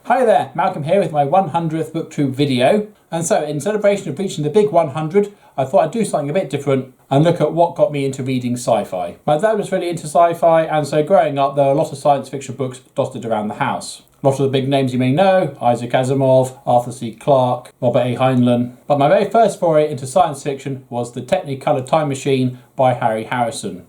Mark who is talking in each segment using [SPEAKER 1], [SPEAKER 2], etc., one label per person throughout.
[SPEAKER 1] Hi there, Malcolm here with my 100th Booktube video. And so in celebration of reaching the big 100, I thought I'd do something a bit different and look at what got me into reading sci-fi. My dad was really into sci-fi, and so growing up there were a lot of science fiction books dotted around the house. A lot of the big names you may know: Isaac Asimov, Arthur C. Clarke, Robert A. Heinlein. But my very first foray into science fiction was The Technicolor Time Machine by Harry Harrison.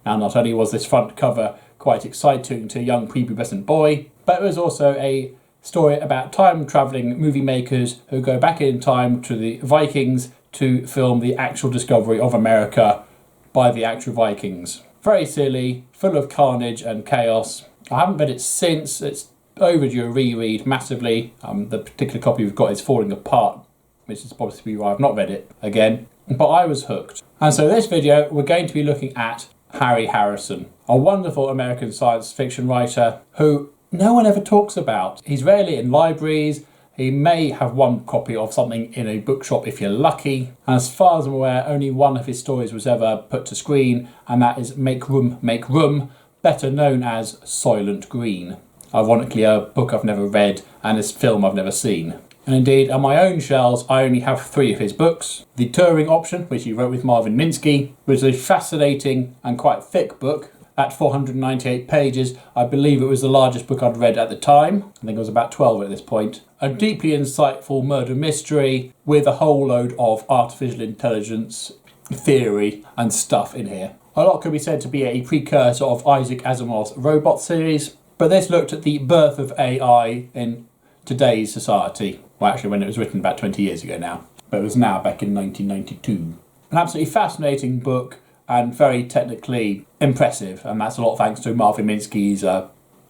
[SPEAKER 1] Now, not only was this front cover quite exciting to a young prepubescent boy, but it was also a story about time-travelling movie makers who go back in time to the Vikings to film the actual discovery of America by the actual Vikings. Very silly, full of carnage and chaos. I haven't read it since. It's overdue a reread massively. The particular copy we've got is falling apart, which is possibly why I've not read it again. But I was hooked. And so this video, we're going to be looking at Harry Harrison, a wonderful American science fiction writer who no one ever talks about. He's rarely in libraries. He may have one copy of something in a bookshop if you're lucky. And as far as I'm aware, only one of his stories was ever put to screen, and that is Make Room, better known as Soylent Green. Ironically, a book I've never read and a film I've never seen. And indeed, on my own shelves, I only have 3 of his books. The Touring Option, which he wrote with Marvin Minsky, which is a fascinating and quite thick book. At 498 pages, I believe it was the largest book I'd read at the time. I think it was about 12 at this point. A deeply insightful murder mystery with a whole load of artificial intelligence theory and stuff in here. A lot could be said to be a precursor of Isaac Asimov's Robot series, but this looked at the birth of AI in today's society. Well, actually, when it was written about 20 years ago now, but it was now back in 1992. An absolutely fascinating book, and very technically impressive, and that's a lot thanks to Marvin Minsky's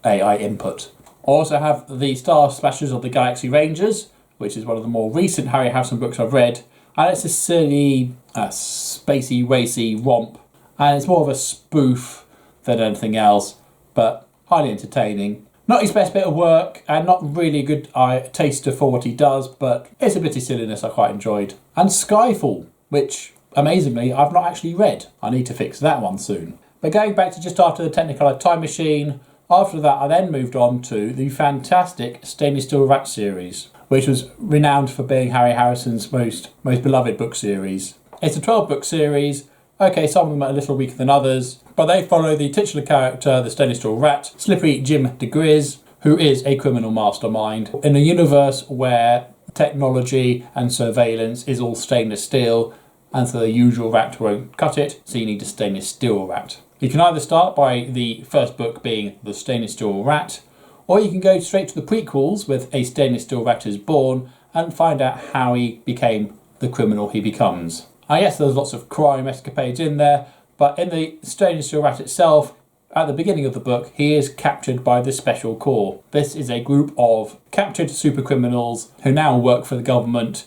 [SPEAKER 1] AI input. I also have the Star Smashers of the Galaxy Rangers, which is one of the more recent Harry Harrison books I've read, and it's a silly, spacey, racy romp, and it's more of a spoof than anything else, but highly entertaining. Not his best bit of work, and not really a good taster for what he does, but it's a bit of silliness I quite enjoyed. And Skyfall, which amazingly, I've not actually read. I need to fix that one soon. But going back to just after the Technicolor Time Machine, after that I then moved on to the fantastic Stainless Steel Rat series, which was renowned for being Harry Harrison's most beloved book series. It's a 12-book series. Okay, some of them are a little weaker than others, but they follow the titular character, the Stainless Steel Rat, Slippery Jim DeGriz, who is a criminal mastermind in a universe where technology and surveillance is all stainless steel, and so the usual rat won't cut it, so you need a stainless steel rat. You can either start by the first book being The Stainless Steel Rat, or you can go straight to the prequels with A Stainless Steel Rat is Born and find out how he became the criminal he becomes. I guess there's lots of crime escapades in there, but in the Stainless Steel Rat itself, at the beginning of the book, he is captured by the Special Corps. This is a group of captured super criminals who now work for the government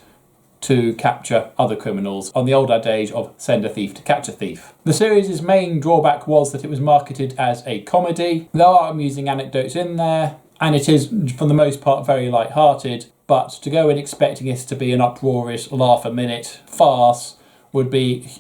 [SPEAKER 1] to capture other criminals on the old adage of send a thief to catch a thief. The series' main drawback was that it was marketed as a comedy. There are amusing anecdotes in there, and it is for the most part very light-hearted, but to go in expecting it to be an uproarious laugh-a-minute farce would be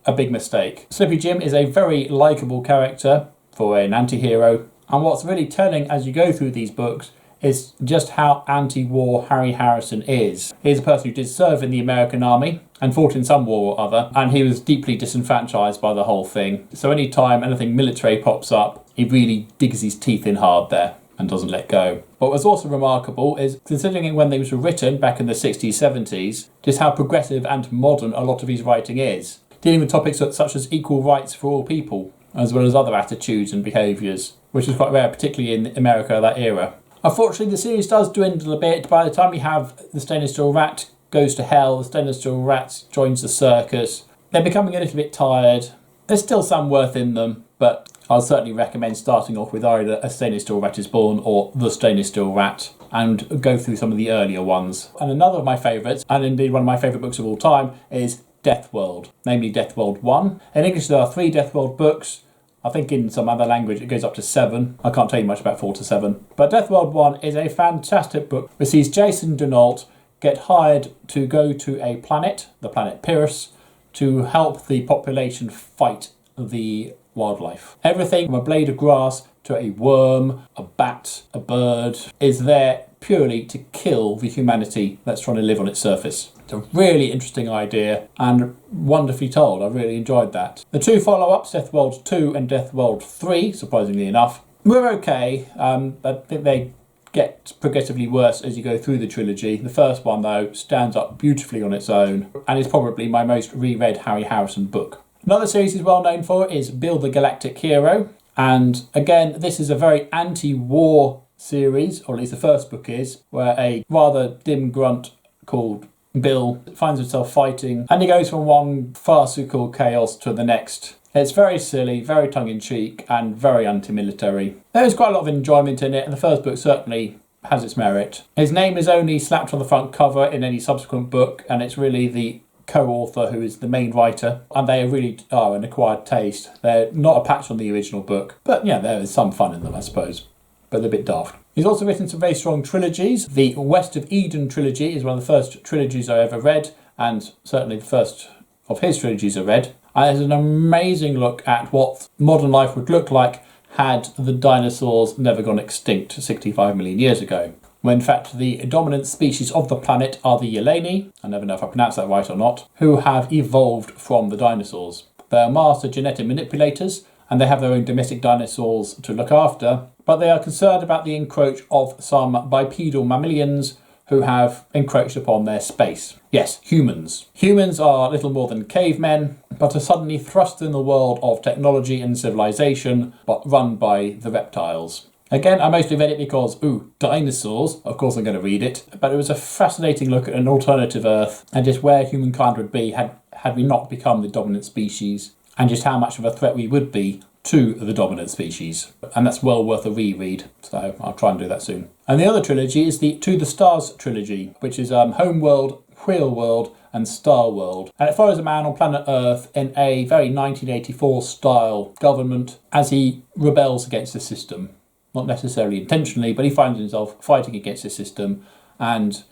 [SPEAKER 1] a big mistake. Slippy Jim is a very likeable character for an anti-hero, and what's really telling as you go through these books is just how anti-war Harry Harrison is. He's a person who did serve in the American army and fought in some war or other, and he was deeply disenfranchised by the whole thing. So any time anything military pops up, he really digs his teeth in hard there and doesn't let go. What was also remarkable is, considering when these were written back in the 60s, 70s, just how progressive and modern a lot of his writing is, dealing with topics such as equal rights for all people, as well as other attitudes and behaviours, which was quite rare, particularly in America of that era. Unfortunately, the series does dwindle a bit. By the time you have the Stainless Steel Rat goes to hell, the Stainless Steel Rat joins the circus, they're becoming a little bit tired. There's still some worth in them, but I'll certainly recommend starting off with either A Stainless Steel Rat is Born or The Stainless Steel Rat, and go through some of the earlier ones. And another of my favourites, and indeed one of my favourite books of all time, is Death World, namely Death World 1. In English there are 3 Death World books. I think in some other language it goes up to 7. I can't tell you much about 4 to 7. But Death World 1 is a fantastic book which sees Jason Denault get hired to go to a planet, the planet Pyrrhus, to help the population fight the wildlife. Everything from a blade of grass to a worm, a bat, a bird is there purely to kill the humanity that's trying to live on its surface. It's a really interesting idea and wonderfully told. I really enjoyed that. The two follow-ups, Death World 2 and Death World 3, surprisingly enough, were okay. I think they get progressively worse as you go through the trilogy. The first one, though, stands up beautifully on its own and is probably my most reread Harry Harrison book. Another series he's well known for is Bill the Galactic Hero. And again, this is a very anti-war series, or at least the first book is, where a rather dim grunt called Bill finds himself fighting, and he goes from one farcical chaos to the next. It's very silly, very tongue-in-cheek, and very anti-military. There is quite a lot of enjoyment in it, and the first book certainly has its merit. His name is only slapped on the front cover in any subsequent book, and it's really the co-author who is the main writer, and they really are an acquired taste. They're not a patch on the original book, but yeah, there is some fun in them, I suppose, but they're a bit daft. He's also written some very strong trilogies. The West of Eden trilogy is one of the first trilogies I ever read, and certainly the first of his trilogies I read. And it's an amazing look at what modern life would look like had the dinosaurs never gone extinct 65 million years ago. When in fact the dominant species of the planet are the Yeleni, I never know if I pronounced that right or not, who have evolved from the dinosaurs. They are master genetic manipulators, and they have their own domestic dinosaurs to look after, but they are concerned about the encroach of some bipedal mammalians who have encroached upon their space. Yes, humans. Humans are little more than cavemen, but are suddenly thrust in the world of technology and civilization, but run by the reptiles. Again, I mostly read it because, dinosaurs, of course I'm going to read it, but it was a fascinating look at an alternative Earth and just where humankind would be had we not become the dominant species, and just how much of a threat we would be to the dominant species. And that's well worth a reread, so I'll try and do that soon. And the other trilogy is the To the Stars trilogy, which is Homeworld, Wheel World and Star World. And it follows a man on planet Earth in a very 1984 style government as he rebels against the system. Not necessarily intentionally, but he finds himself fighting against the system and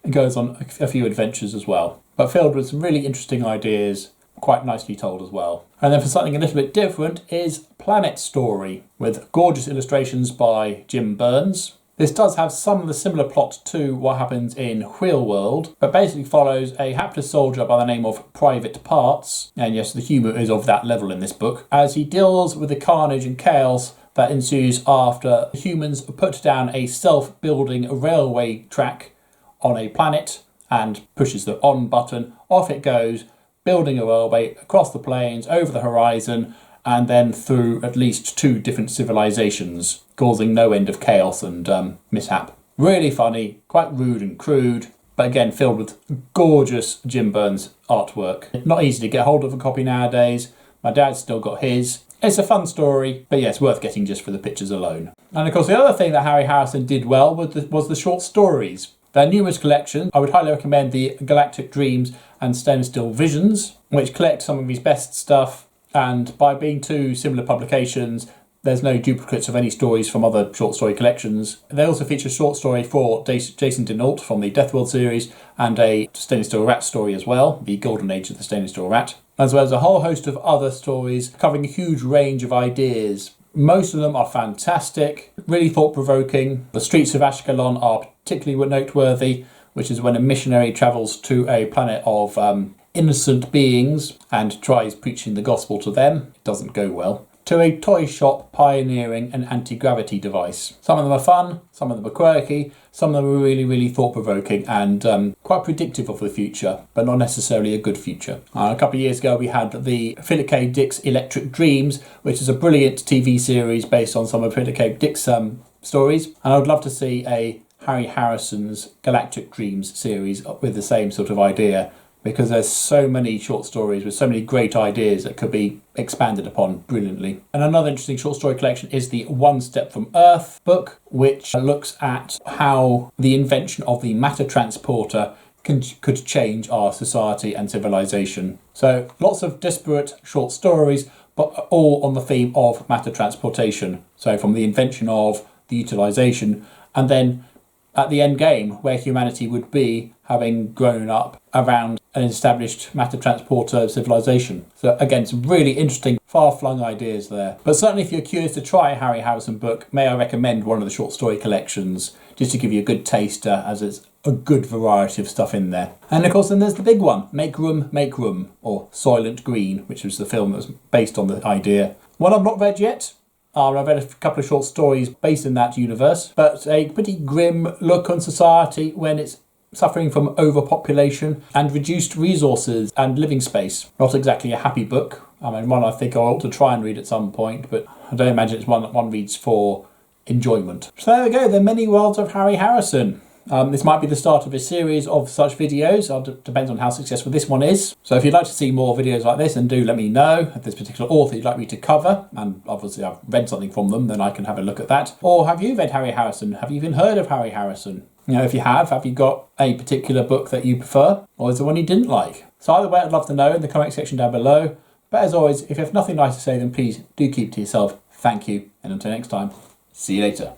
[SPEAKER 1] goes on a few adventures as well. But filled with some really interesting ideas, quite nicely told as well. And then for something a little bit different is Planet Story, with gorgeous illustrations by Jim Burns. This does have some of the similar plot to what happens in Wheel World, but basically follows a hapless soldier by the name of Private Parts, and yes, the humour is of that level in this book, as he deals with the carnage and chaos that ensues after humans put down a self-building railway track on a planet and pushes the on button. Off it goes, building a railway across the plains, over the horizon, and then through at least 2 different civilizations, causing no end of chaos and mishap. Really funny, quite rude and crude, but again filled with gorgeous Jim Burns artwork. Not easy to get hold of a copy nowadays. My dad's still got his. It's a fun story, but yeah, it's worth getting just for the pictures alone. And of course the other thing that Harry Harrison did well was the short stories. There are numerous collections. I would highly recommend the Galactic Dreams and Stainless Steel Visions, which collect some of his best stuff, and by being 2 similar publications, there's no duplicates of any stories from other short story collections. They also feature a short story for Jason Denault from the Death World series, and a Stainless Steel Rat story as well, the Golden Age of the Stainless Steel Rat, as well as a whole host of other stories covering a huge range of ideas. Most of them are fantastic, really thought-provoking. The Streets of Ashkelon are particularly noteworthy, which is when a missionary travels to a planet of innocent beings and tries preaching the gospel to them. It doesn't go well. To a toy shop pioneering an anti-gravity device. Some of them are fun, some of them are quirky, some of them are really, really thought-provoking and quite predictive of the future, but not necessarily a good future. A couple of years ago we had the Philip K. Dick's Electric Dreams, which is a brilliant TV series based on some of Philip K. Dick's stories, and I would love to see a Harry Harrison's Galactic Dreams series with the same sort of idea, because there's so many short stories with so many great ideas that could be expanded upon brilliantly. And another interesting short story collection is the One Step from Earth book, which looks at how the invention of the matter transporter could change our society and civilization. So lots of disparate short stories, but all on the theme of matter transportation. So from the invention of, the utilisation, and then at the end game, where humanity would be having grown up around an established matter transporter civilization. So again, some really interesting, far-flung ideas there. But certainly if you're curious to try a Harry Harrison book, may I recommend one of the short story collections, just to give you a good taster, as it's a good variety of stuff in there. And of course then there's the big one, Make Room, or Soylent Green, which was the film that was based on the idea. One I've not read yet. I've read a couple of short stories based in that universe, but a pretty grim look on society when it's suffering from overpopulation and reduced resources and living space. Not exactly a happy book. I mean, one I think I ought to try and read at some point, but I don't imagine it's one that one reads for enjoyment. So there we go, the many worlds of Harry Harrison. This might be the start of a series of such videos. It depends on how successful this one is. So if you'd like to see more videos like this, then do let me know. If there's a particular author you'd like me to cover, and obviously I've read something from them, then I can have a look at that. Or have you read Harry Harrison? Have you even heard of Harry Harrison? You know, if you have you got a particular book that you prefer? Or is there one you didn't like? So either way, I'd love to know in the comment section down below. But as always, if you have nothing nice to say, then please do keep it to yourself. Thank you. And until next time, see you later.